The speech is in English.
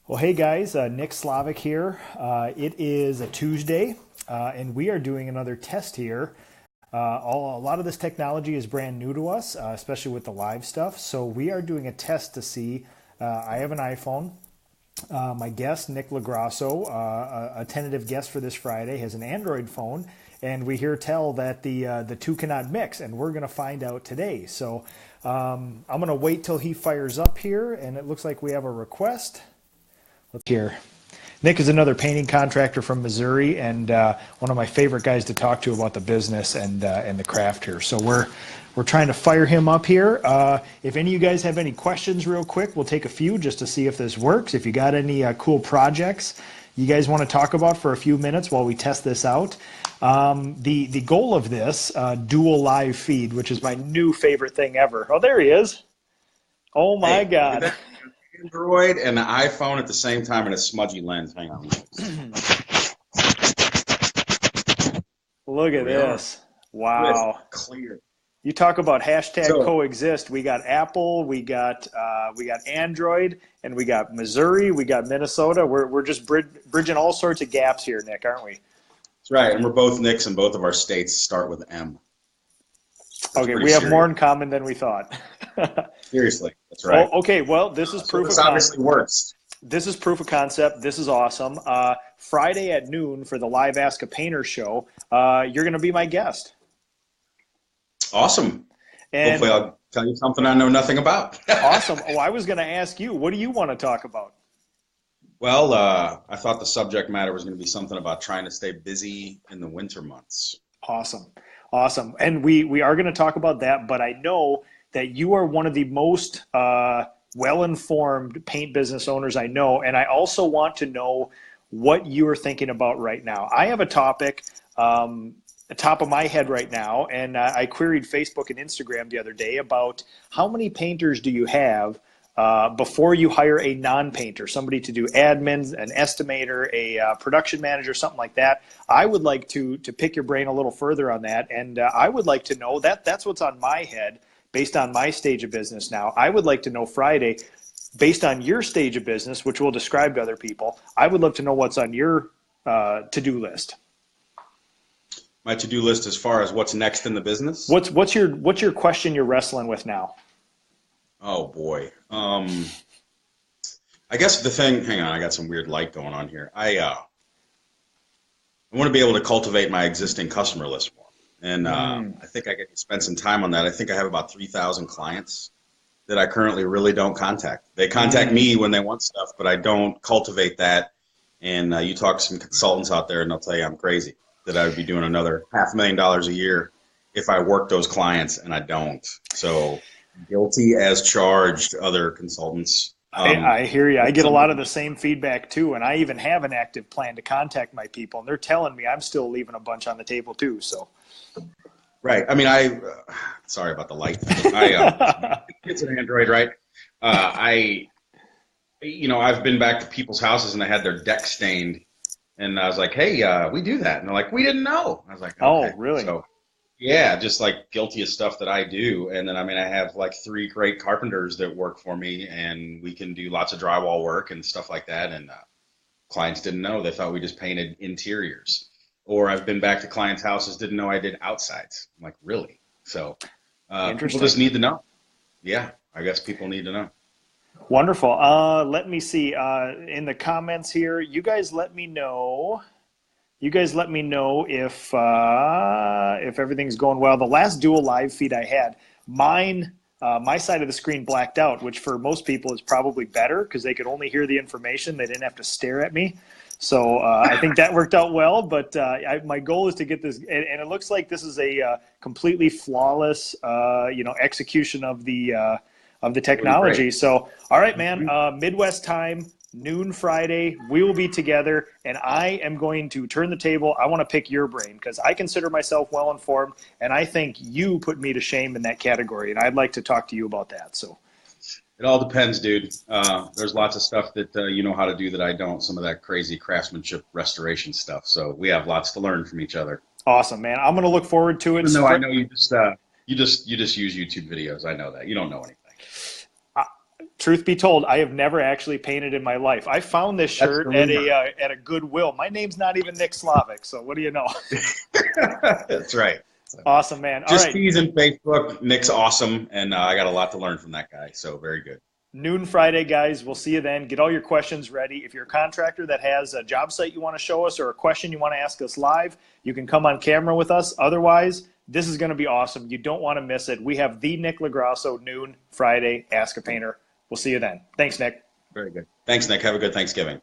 Well, hey guys, Nick Slavik here. It is a Tuesday, and we are doing another test here. A lot of this technology is brand new to us, especially with the live stuff. So we are doing a test to see. I have an iPhone. My guest, Nick LoGrasso, a tentative guest for this Friday, has an Android phone, and we hear tell that the two cannot mix, and we're going to find out today. So I'm going to wait till he fires up here, and it looks like we have a request. Let's hear. Nick is another painting contractor from Missouri, and one of my favorite guys to talk to about the business and the craft here. So we're trying to fire him up here. If any of you guys have any questions real quick, we'll take a few just to see if this works. If you got any cool projects you guys want to talk about for a few minutes while we test this out. The goal of this dual live feed, which is my new favorite thing ever. Oh, there he is. Oh my God. Android and the iPhone at the same time in a smudgy lens. Hang on. Look at this. Wow. Clear. You talk about hashtag coexist. We got Apple, we got Android, and we got Missouri, we got Minnesota. We're just bridging all sorts of gaps here, Nick, aren't we? That's right. And we're both Nicks, and both of our states start with M. Okay, we have more in common than we thought. Seriously, that's right. Oh, okay, well, this is proof of concept. Obviously works. This is proof of concept. This is awesome. Friday at noon for the live Ask a Painter show, you're going to be my guest. Awesome. And hopefully I'll tell you something I know nothing about. Awesome. Oh, I was going to ask you, what do you want to talk about? Well, I thought the subject matter was going to be something about trying to stay busy in the winter months. Awesome. Awesome. And we are going to talk about that, but I know that you are one of the most well-informed paint business owners I know, and I also want to know what you are thinking about right now. I have a topic the top of my head right now, and I queried Facebook and Instagram the other day about how many painters do you have before you hire a non-painter, somebody to do admins, an estimator, a production manager, something like that. I would like to pick your brain a little further on that, and I would like to know that's what's on my head based on my stage of business now. I would like to know Friday, based on your stage of business, which we'll describe to other people, I would love to know what's on your to-do list. My to-do list as far as what's next in the business? What's your question you're wrestling with now? Oh boy. I guess the thing, hang on, I got some weird light going on here. I want to be able to cultivate my existing customer list more. And I think I get to spend some time on that. I think I have about 3,000 clients that I currently really don't contact. They contact me when they want stuff, but I don't cultivate that. And you talk to some consultants out there and they'll tell you I'm crazy, that I would be doing another $500,000 a year if I work those clients, and I don't. So guilty as charged, other consultants. I hear you. I get a lot of the same feedback too, and I even have an active plan to contact my people, and they're telling me I'm still leaving a bunch on the table too. So, right. I mean, sorry about the light. It's an Android, right? I've been back to people's houses and they had their deck stained, and I was like, hey, we do that, and they're like, we didn't know. I was like, okay. Oh, really? So, yeah, just like guilty of stuff that I do. And then, I mean, I have like 3 great carpenters that work for me, and we can do lots of drywall work and stuff like that. And clients didn't know. They thought we just painted interiors. Or I've been back to clients' houses, didn't know I did outsides. I'm like, really? So people just need to know. Yeah, I guess people need to know. Wonderful. Let me see. In the comments here, you guys let me know. If everything's going well. The last dual live feed I had, my side of the screen blacked out, which for most people is probably better because they could only hear the information. They didn't have to stare at me. So I think that worked out well. But my goal is to get this, and it looks like this is a completely flawless, execution of the technology. So, all right, man, Midwest time. Noon Friday, we will be together, and I am going to turn the table. I want to pick your brain because I consider myself well-informed, and I think you put me to shame in that category, and I'd like to talk to you about that. So, it all depends, dude. There's lots of stuff that you know how to do that I don't, some of that crazy craftsmanship restoration stuff, so we have lots to learn from each other. Awesome, man. I'm going to look forward to it. Even though I know you just use YouTube videos. I know that. You don't know anything. Truth be told, I have never actually painted in my life. I found this That's shirt the rumor. at a Goodwill. My name's not even Nick Slavik, so what do you know? That's right. So, Awesome, man. All just right. teasing Facebook. Nick's awesome, and I got a lot to learn from that guy. So very good. Noon Friday, guys. We'll see you then. Get all your questions ready. If you're a contractor that has a job site you want to show us or a question you want to ask us live, you can come on camera with us. Otherwise, this is going to be awesome. You don't want to miss it. We have the Nick LoGrasso, noon Friday, Ask a Painter. We'll see you then. Thanks, Nick. Very good. Thanks, Nick. Have a good Thanksgiving.